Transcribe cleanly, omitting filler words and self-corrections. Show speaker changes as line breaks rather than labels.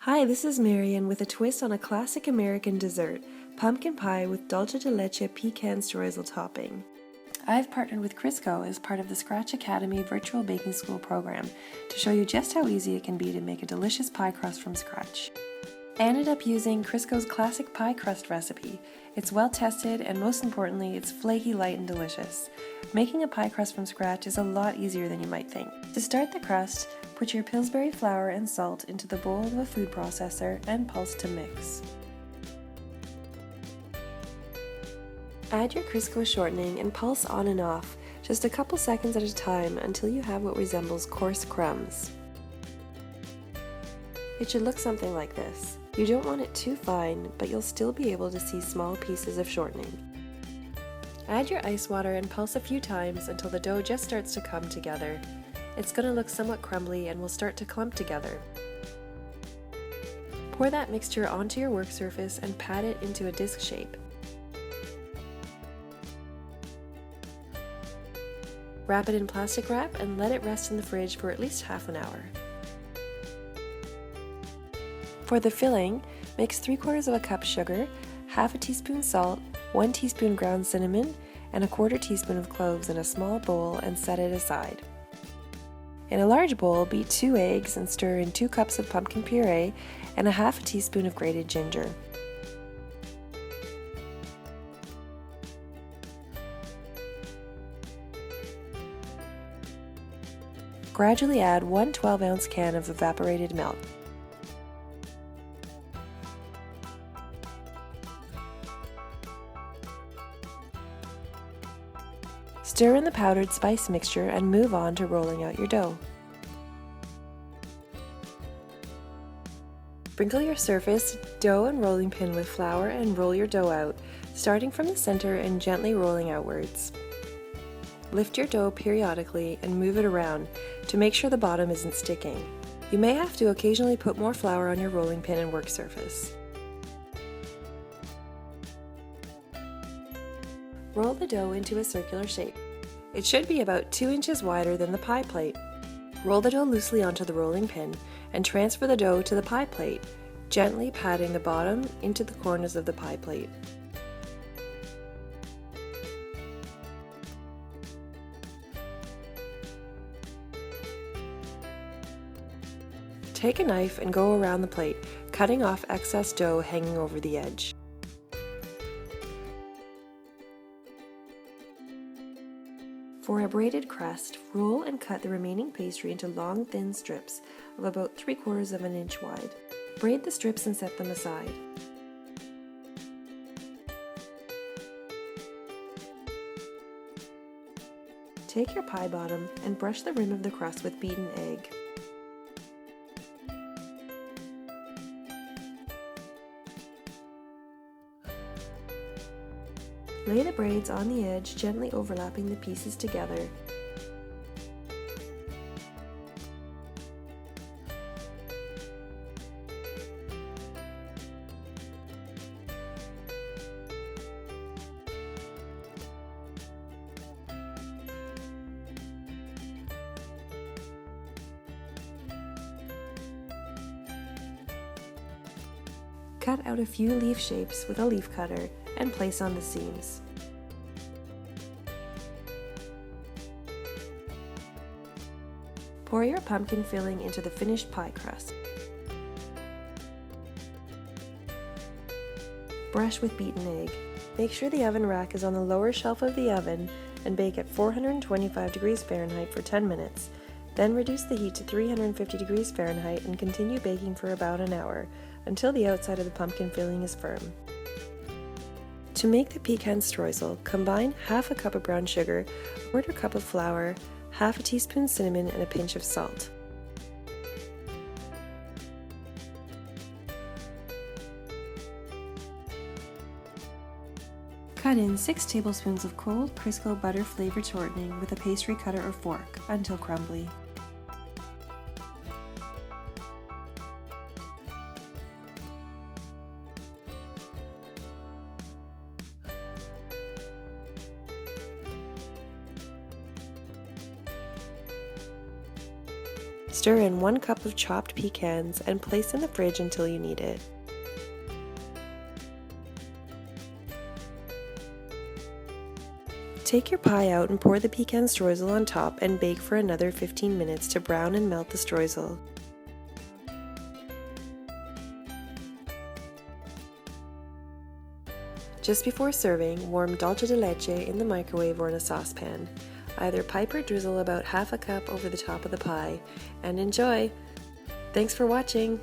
Hi, this is Marian with a twist on a classic American dessert, pumpkin pie with Dulce de Leche Pecan Streusel topping. I've partnered with Crisco as part of the Scratch Academy virtual baking school program to show you just how easy it can be to make a delicious pie crust from scratch. I ended up using Crisco's classic pie crust recipe. It's well tested and most importantly, it's flaky, light, and delicious. Making a pie crust from scratch is a lot easier than you might think. To start the crust, put your Pillsbury flour and salt into the bowl of a food processor and pulse to mix. Add your Crisco shortening and pulse on and off, just a couple seconds at a time until you have what resembles coarse crumbs. It should look something like this. You don't want it too fine, but you'll still be able to see small pieces of shortening. Add your ice water and pulse a few times until the dough just starts to come together. It's going to look somewhat crumbly and will start to clump together. Pour that mixture onto your work surface and pat it into a disc shape. Wrap it in plastic wrap and let it rest in the fridge for at least half an hour. For the filling, mix 3/4 cup sugar, half a teaspoon salt, 1 teaspoon ground cinnamon, and a 1/4 teaspoon of cloves in a small bowl and set it aside. In a large bowl, beat 2 eggs and stir in 2 cups of pumpkin puree and a half a teaspoon of grated ginger. Gradually add 1 12-ounce can of evaporated milk. Stir in the powdered spice mixture and move on to rolling out your dough. Sprinkle your surface, dough, and rolling pin with flour and roll your dough out, starting from the center and gently rolling outwards. Lift your dough periodically and move it around to make sure the bottom isn't sticking. You may have to occasionally put more flour on your rolling pin and work surface. Roll the dough into a circular shape. It should be about 2 inches wider than the pie plate. Roll the dough loosely onto the rolling pin and transfer the dough to the pie plate, gently patting the bottom into the corners of the pie plate. Take a knife and go around the plate, cutting off excess dough hanging over the edge. For a braided crust, roll and cut the remaining pastry into long, thin strips of about 3/4 inch wide. Braid the strips and set them aside. Take your pie bottom and brush the rim of the crust with beaten egg. Lay the braids on the edge, gently overlapping the pieces together. Cut out a few leaf shapes with a leaf cutter and place on the seams. Pour your pumpkin filling into the finished pie crust. Brush with beaten egg. Make sure the oven rack is on the lower shelf of the oven and bake at 425 degrees Fahrenheit for 10 minutes. Then reduce the heat to 350 degrees Fahrenheit and continue baking for about an hour until the outside of the pumpkin filling is firm. To make the pecan streusel, combine half a cup of brown sugar, 1/4 cup of flour, half a teaspoon cinnamon, and a pinch of salt. Cut in 6 tablespoons of cold Crisco butter flavored shortening with a pastry cutter or fork until crumbly. Stir in 1 cup of chopped pecans and place in the fridge until you need it. Take your pie out and pour the pecan streusel on top and bake for another 15 minutes to brown and melt the streusel. Just before serving, warm dulce de leche in the microwave or in a saucepan. Either pipe or drizzle about half a cup over the top of the pie, and enjoy! Thanks for watching!